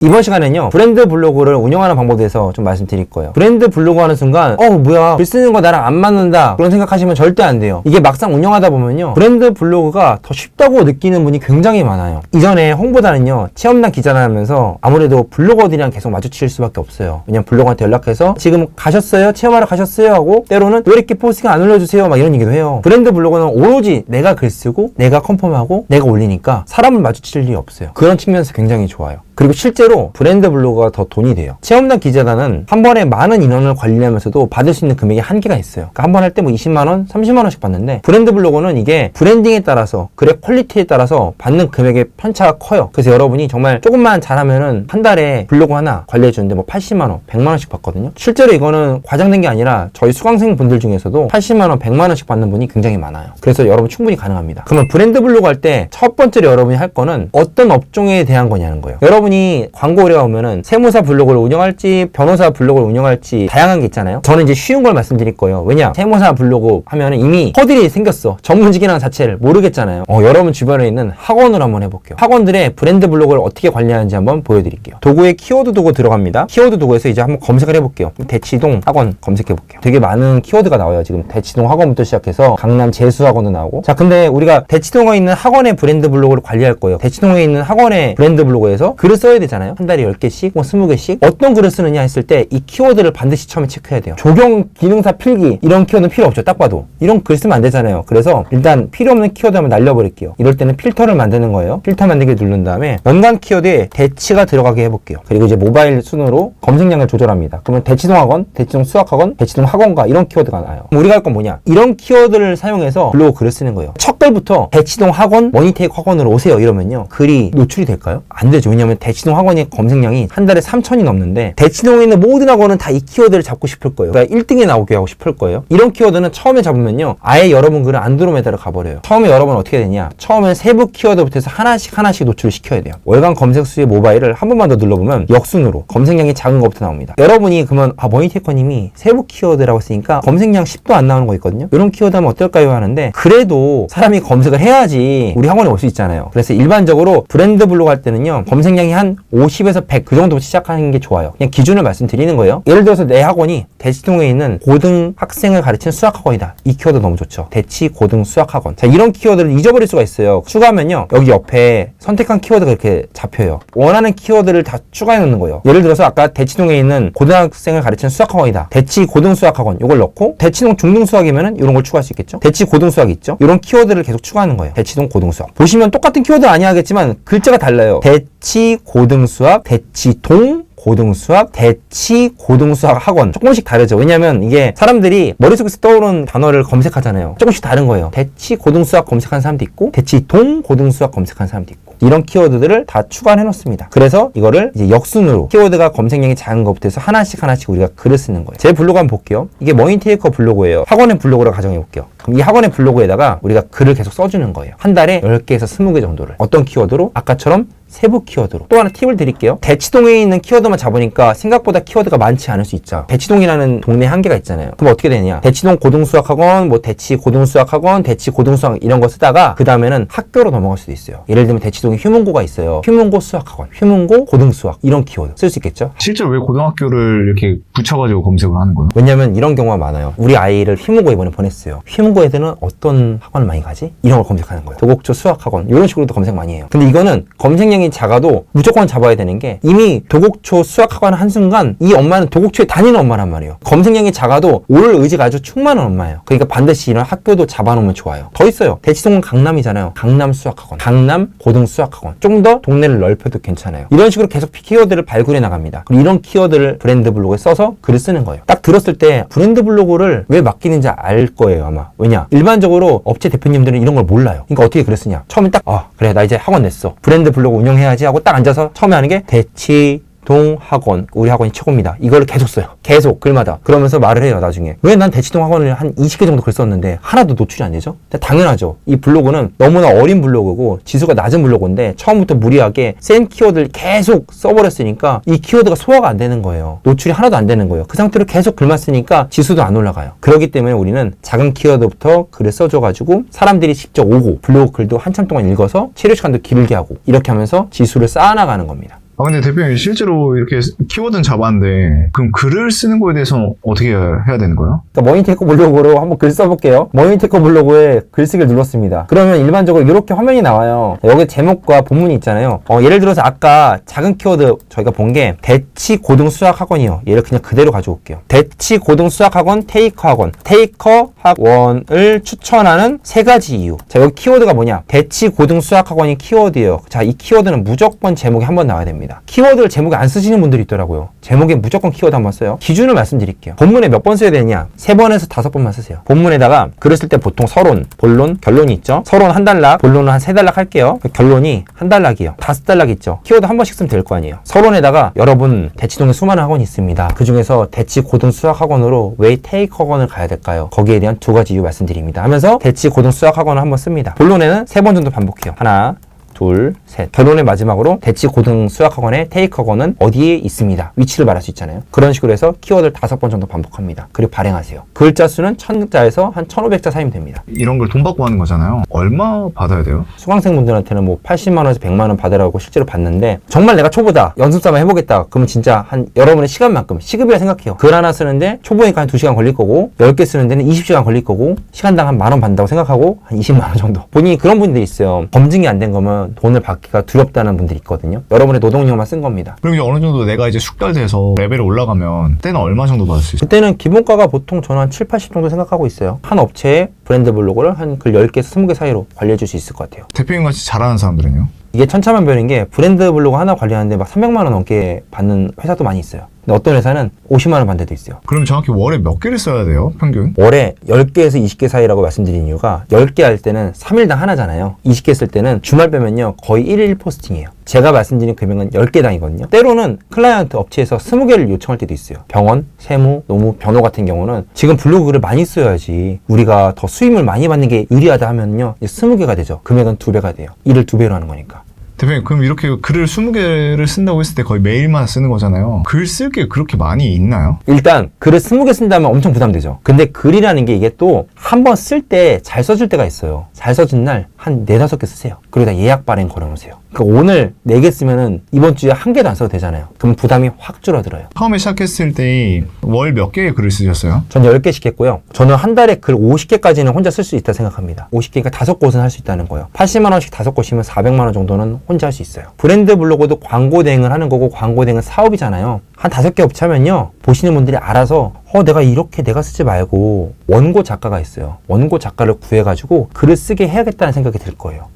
이번 시간에는요, 브랜드 블로그를 운영하는 방법에 대해서 좀 말씀드릴 거예요. 브랜드 블로그 하는 순간 뭐야, 글 쓰는 거 나랑 안 맞는다, 그런 생각하시면 절대 안 돼요. 이게 막상 운영하다 보면요, 브랜드 블로그가 더 쉽다고 느끼는 분이 굉장히 많아요. 이전에 홍보단은요, 체험단 기자를 하면서 아무래도 블로거들이랑 계속 마주칠 수밖에 없어요. 왜냐면 블로거한테 연락해서 지금 가셨어요? 체험하러 가셨어요? 하고, 때로는 왜 이렇게 포스팅 안 올려주세요? 막 이런 얘기도 해요. 브랜드 블로그는 오로지 내가 글 쓰고 내가 컨펌하고 내가 올리니까 사람을 마주칠 일이 없어요. 그런 측면에서 굉장히 좋아요. 그리고 실제로 브랜드 블로그가 더 돈이 돼요. 체험단 기자단은 한 번에 많은 인원을 관리하면서도 받을 수 있는 금액이 한계가 있어요. 그러니까 한 번 할 때 뭐 20만원, 30만원씩 받는데, 브랜드 블로그는 이게 브랜딩에 따라서, 글의 퀄리티에 따라서 받는 금액의 편차가 커요. 그래서 여러분이 정말 조금만 잘하면은 한 달에 블로그 하나 관리해주는데 뭐 80만원, 100만원씩 받거든요. 실제로 이거는 과장된 게 아니라 저희 수강생 분들 중에서도 80만원, 100만원씩 받는 분이 굉장히 많아요. 그래서 여러분 충분히 가능합니다. 그러면 브랜드 블로그 할 때 첫 번째로 여러분이 할 거는 어떤 업종에 대한 거냐는 거예요. 여러분이 광고 의뢰가 오면은 세무사 블로그를 운영할지 변호사 블로그를 운영할지 다양한 게 있잖아요. 저는 이제 쉬운 걸 말씀드릴 거예요. 왜냐, 세무사 블로그 하면은 이미 허들이 생겼어. 전문직이라는 자체를 모르겠잖아요. 여러분 주변에 있는 학원을 한번 해볼게요. 학원들의 브랜드 블로그를 어떻게 관리하는지 한번 보여드릴게요. 도구에 키워드 도구 들어갑니다. 키워드 도구에서 이제 한번 검색을 해볼게요. 대치동 학원 검색해볼게요. 되게 많은 키워드가 나와요. 지금 대치동 학원부터 시작해서 강남 재수학원도 나오고. 자, 근데 우리가 대치동에 있는 학원의 브랜드 블로그를 관리할 거예요. 대치동에 있는 학원의 브랜드 블로그에서 글을 써야 되잖아요. 한 달에 10개씩, 뭐 20개씩. 어떤 글을 쓰느냐 했을 때 이 키워드를 반드시 처음에 체크해야 돼요. 조경 기능사 필기, 이런 키워드는 필요 없죠. 딱 봐도. 이런 글 쓰면 안 되잖아요. 그래서 일단 필요 없는 키워드 한번 날려버릴게요. 이럴 때는 필터를 만드는 거예요. 필터 만들기 누른 다음에 연관 키워드에 대치가 들어가게 해볼게요. 그리고 이제 모바일 순으로 검색량을 조절합니다. 그러면 대치동 학원, 대치동 수학학원, 대치동 학원가, 이런 키워드가 나와요. 그럼 우리가 할 건 뭐냐? 이런 키워드를 사용해서 블로그 글을 쓰는 거예요. 첫 글부터 대치동 학원, 머니테이크 학원으로 오세요, 이러면요, 글이 노출이 될까요? 안 되죠. 왜냐면 대치동 학원의 검색량이 한 달에 3,000이 넘는데, 대치동에 있는 모든 학원은 다 이 키워드를 잡고 싶을 거예요. 그러니까 1등에 나오게 하고 싶을 거예요. 이런 키워드는 처음에 잡으면요, 아예 여러분 글은 안드로메다로 가버려요. 처음에 여러분 어떻게 되냐? 처음엔 세부 키워드부터 해서 하나씩 노출을 시켜야 돼요. 월간 검색 수의 모바일을 한 번만 더 눌러보면 역순으로 검색량이 작은 것부터 나옵니다. 여러분이 그러면 머니테이커님이 세부 키워드라고 했으니까 검색량 10도 안 나오는 거 있거든요. 이런 키워드 하면 어떨까요? 하는데, 그래도 사람이 검색을 해야지 우리 학원에 올 수 있잖아요. 그래서 일반적으로 브랜드 블로그 할 때는요, 검색량이 한 50에서 100 그 정도부터 시작하는 게 좋아요. 그냥 기준을 말씀드리는 거예요. 예를 들어서 내 학원이 대치동에 있는 고등 학생을 가르치는 수학학원이다. 이 키워드 너무 좋죠. 대치 고등 수학학원. 자, 이런 키워드를 잊어버릴 수가 있어요. 추가하면요, 여기 옆에 선택한 키워드가 이렇게 잡혀요. 원하는 키워드를 다 추가해 놓는 거예요. 예를 들어서 아까 대치동에 있는 고등학생을 가르치는 수학학원이다. 대치 고등 수학학원, 이걸 넣고 대치동 중등 수학이면은 이런 걸 추가할 수 있겠죠. 대치 고등 수학 있죠. 이런 키워드를 계속 추가하는 거예요. 대치동 고등 수학. 보시면 똑같은 키워드 아니야겠지만 글자가 달라요. 대치 고등 수학, 대치동 고등수학, 대치 고등수학 학원. 조금씩 다르죠. 왜냐면 이게 사람들이 머릿속에서 떠오르는 단어를 검색하잖아요. 조금씩 다른 거예요. 대치 고등수학 검색하는 사람도 있고, 대치 동 고등수학 검색하는 사람도 있고. 이런 키워드들을 다 추가해 놓습니다. 그래서 이거를 이제 역순으로 키워드가 검색량이 작은 것부터 해서 하나씩 우리가 글을 쓰는 거예요. 제 블로그 한번 볼게요. 이게 머니테이커 블로그예요. 학원의 블로그로 가정해 볼게요. 그럼 이 학원의 블로그에다가 우리가 글을 계속 써주는 거예요. 한 달에 10개에서 20개 정도를. 어떤 키워드로? 아까처럼 세부 키워드로. 또 하나 팁을 드릴게요. 대치동에 있는 키워드만 잡으니까 생각보다 키워드가 많지 않을 수 있죠. 대치동이라는 동네 한계가 있잖아요. 그럼 어떻게 되냐? 대치동 고등수학학원, 뭐 대치 고등수학학원, 대치 고등수학 이런 거 쓰다가 그 다음에는 학교로 넘어갈 수도 있어요. 예를 들면 대치동에 휴문고가 있어요. 휴문고 수학학원, 휴문고 고등수학, 이런 키워드 쓸 수 있겠죠? 실제로 왜 고등학교를 이렇게 붙여가지고 검색을 하는 거예요? 왜냐면 이런 경우가 많아요. 우리 아이를 휴문고에 이번에 보냈어요. 휴문고 애들은 어떤 학원을 많이 가지? 이런 걸 검색하는 거예요. 도곡초 수학학원, 이런 식으로도 검색 많이 해요. 근데 이거는 검색량이 작아도 무조건 잡아야 되는 게, 이미 도곡초 수학학원 한순간 이 엄마는 도곡초에 다니는 엄마란 말이에요. 검색량이 작아도 올 의지가 아주 충만한 엄마예요. 그러니까 반드시 이런 학교도 잡아놓으면 좋아요. 더 있어요. 대치동은 강남이잖아요. 강남 수학학원, 강남 고등 수학학원. 좀 더 동네를 넓혀도 괜찮아요. 이런 식으로 계속 키워드를 발굴해 나갑니다. 그리고 이런 키워드를 브랜드 블로그에 써서 글을 쓰는 거예요. 딱 들었을 때 브랜드 블로그를 왜 맡기는지 알 거예요, 아마. 왜냐? 일반적으로 업체 대표님들은 이런 걸 몰라요. 그러니까 어떻게 글을 쓰냐? 처음에 딱 그래, 나 이제 학원 냈어. 브랜드 블로그 운영해야지 하고 딱 앉아서 처음에 하는 게 대치동 학원, 우리 학원이 최고입니다. 이걸 계속 써요. 계속 글마다. 그러면서 말을 해요, 나중에. 왜 난 대치동 학원을 한 20개 정도 글 썼는데 하나도 노출이 안 되죠? 당연하죠. 이 블로그는 너무나 어린 블로그고 지수가 낮은 블로그인데 처음부터 무리하게 센 키워드를 계속 써버렸으니까 이 키워드가 소화가 안 되는 거예요. 노출이 하나도 안 되는 거예요. 그 상태로 계속 글만 쓰니까 지수도 안 올라가요. 그렇기 때문에 우리는 작은 키워드부터 글을 써줘가지고 사람들이 직접 오고 블로그 글도 한참 동안 읽어서 체류 시간도 길게 하고 이렇게 하면서 지수를 쌓아나가는 겁니다. 아, 근데 대표님 실제로 이렇게 키워드는 잡았는데 그럼 글을 쓰는 거에 대해서 어떻게 해야 되는 거예요? 그러니까 머니테크 블로그로 한번 글 써볼게요. 머니테크 블로그에 글쓰기를 눌렀습니다. 그러면 일반적으로 이렇게 화면이 나와요. 여기 제목과 본문이 있잖아요. 예를 들어서 아까 작은 키워드 저희가 본 게 대치 고등 수학 학원이요. 얘를 그냥 그대로 가져올게요. 대치 고등 수학 학원 테이커 학원. 테이커 학원을 추천하는 3가지 이유. 자, 여기 키워드가 뭐냐? 대치 고등 수학 학원이 키워드예요. 자, 이 키워드는 무조건 제목에 한번 나와야 됩니다. 키워드를 제목에 안 쓰시는 분들이 있더라고요. 제목에 무조건 키워드 한번 써요. 기준을 말씀드릴게요. 본문에 몇 번 써야 되냐? 3번에서 5번만 쓰세요. 본문에다가 글을 쓸 때 보통 서론, 본론, 결론이 있죠. 서론 한 단락, 본론은 한 3단락 할게요. 결론이 한 단락이에요. 5단락 있죠. 키워드 한 번씩 쓰면 될 거 아니에요. 서론에다가 여러분 대치동에 수많은 학원이 있습니다. 그 중에서 대치 고등 수학 학원으로 왜 테이커 학원을 가야 될까요? 거기에 대한 2가지 이유 말씀드립니다. 하면서 대치 고등 수학 학원을 한번 씁니다. 본론에는 3번 정도 반복해요. 하나, 둘, 셋. 결론의 마지막으로 대치 고등 수학학원의 테이크 학원은 어디에 있습니다. 위치를 말할 수 있잖아요. 그런 식으로 해서 키워드를 5번 정도 반복합니다. 그리고 발행하세요. 글자 수는 1000자에서 한 1500자 사이면 됩니다. 이런 걸 돈 받고 하는 거잖아요. 얼마 받아야 돼요? 수강생분들한테는 뭐 80만 원에서 100만 원 받으라고 실제로 받는데 정말 내가 초보다 연습삼아 해보겠다. 그러면 진짜 한 여러분의 시간만큼 시급이라 생각해요. 글 하나 쓰는데 초보니까 한 2시간 걸릴 거고 10개 쓰는 데는 20시간 걸릴 거고 시간당 한 만 원 받는다고 생각하고 한 20만 원 정도. 본인이 그런 분들이 있어요. 검증이 안 된 거면 돈을 받기가 두렵다는 분들이 있거든요. 여러분의 노동력만 쓴 겁니다. 그럼 이제 어느 정도 내가 이제 숙달돼서 레벨이 올라가면 때는 얼마 정도 받을 수 있어요? 그때는 기본가가 보통 저는 한 7, 80 정도 생각하고 있어요. 한 업체에 브랜드 블로그를 한 글 10개에서 20개 사이로 관리해 줄 수 있을 것 같아요. 대표님 같이 잘하는 사람들은요? 이게 천차만별인 게 브랜드 블로그 하나 관리하는데 막 300만 원 넘게 받는 회사도 많이 있어요. 근데 어떤 회사는 50만 원 받는 데도 있어요. 그럼 정확히 월에 몇 개를 써야 돼요? 평균? 월에 10개에서 20개 사이라고 말씀드린 이유가 10개 할 때는 3일당 하나잖아요. 20개 쓸 때는 주말 빼면요 거의 1일 포스팅이에요. 제가 말씀드린 금액은 10개당이거든요. 때로는 클라이언트 업체에서 20개를 요청할 때도 있어요. 병원, 세무, 노무, 변호 같은 경우는 지금 블로그를 많이 써야지 우리가 더 수임을 많이 받는 게 유리하다 하면요 20개가 되죠. 금액은 2배가 돼요. 일을 2배로 하는 거니까. 대표님 그럼 이렇게 글을 20개를 쓴다고 했을 때 거의 매일만 쓰는 거잖아요. 글 쓸 게 그렇게 많이 있나요? 일단 글을 20개 쓴다면 엄청 부담되죠. 근데 글이라는 게 이게 또 한 번 쓸 때 잘 써줄 때가 있어요. 잘 써준 날 한 4-5개 쓰세요. 그러다 예약 발행 걸어놓으세요. 그러니까 오늘 4개 쓰면은 이번 주에 1개도 안 써도 되잖아요. 그럼 부담이 확 줄어들어요. 처음에 시작했을 때 월 몇 개의 글을 쓰셨어요? 전 10개씩 했고요. 저는 한 달에 글 50개까지는 혼자 쓸 수 있다 생각합니다. 50개니까 5곳은 할 수 있다는 거예요. 80만 원씩 5곳이면 400만 원 정도는 혼자 할 수 있어요. 브랜드 블로그도 광고 대행을 하는 거고 광고 대행은 사업이잖아요. 한 5개 업체 하면요. 보시는 분들이 알아서 내가 이렇게 내가 쓰지 말고 원고 작가가 있어요. 원고 작가를 구해가지고 글을 쓰게 해야겠다는 생각이 들 거예요.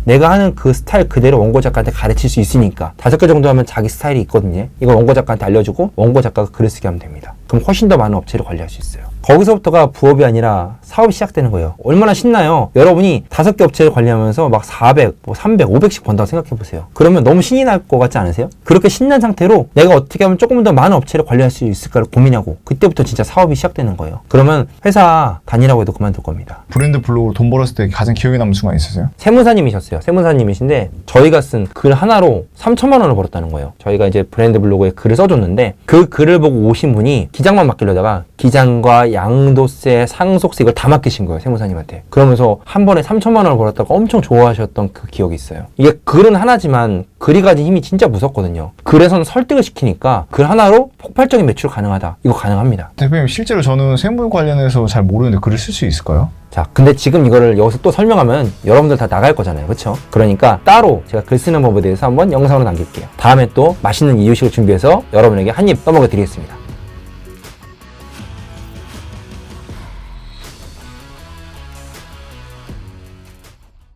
내가 하는 그 스타일 그대로 원고 작가한테 가르칠 수 있으니까 5개 정도 하면 자기 스타일이 있거든요. 이걸 원고 작가한테 알려주고 원고 작가가 글을 쓰게 하면 됩니다. 그럼 훨씬 더 많은 업체를 관리할 수 있어요. 거기서부터가 부업이 아니라 사업이 시작되는 거예요. 얼마나 신나요? 여러분이 5개 업체를 관리하면서 막 400, 300, 500씩 번다고 생각해보세요. 그러면 너무 신이 날 것 같지 않으세요? 그렇게 신난 상태로 내가 어떻게 하면 조금 더 많은 업체를 관리할 수 있을까를 고민하고 그때부터 진짜 사업이 시작되는 거예요. 그러면 회사 다니라고 해도 그만둘 겁니다. 브랜드 블로그로 돈 벌었을 때 가장 기억에 남는 순간 있으세요? 세무사님이셨어요. 세무사님이신데 저희가 쓴 글 하나로 3천만 원을 벌었다는 거예요. 저희가 이제 브랜드 블로그에 글을 써줬는데 그 글을 보고 오신 분이 기장만 맡기려다가 기장과 양도세, 상속세 이걸 다 맡기신 거예요. 세무사님한테. 그러면서 한 번에 3천만 원을 벌었다고 엄청 좋아하셨던 그 기억이 있어요. 이게 글은 하나지만 글이 가진 힘이 진짜 무섭거든요. 글에서는 설득을 시키니까 글 하나로 폭발적인 매출 가능하다. 이거 가능합니다. 대표님 실제로 저는 세무 관련해서 잘 모르는데 글을 쓸 수 있을까요? 자, 근데 지금 이거를 여기서 또 설명하면 여러분들 다 나갈 거잖아요. 그렇죠? 그러니까 따로 제가 글 쓰는 법에 대해서 한번 영상으로 남길게요. 다음에 또 맛있는 이유식을 준비해서 여러분에게 한 입 떠먹여 드리겠습니다.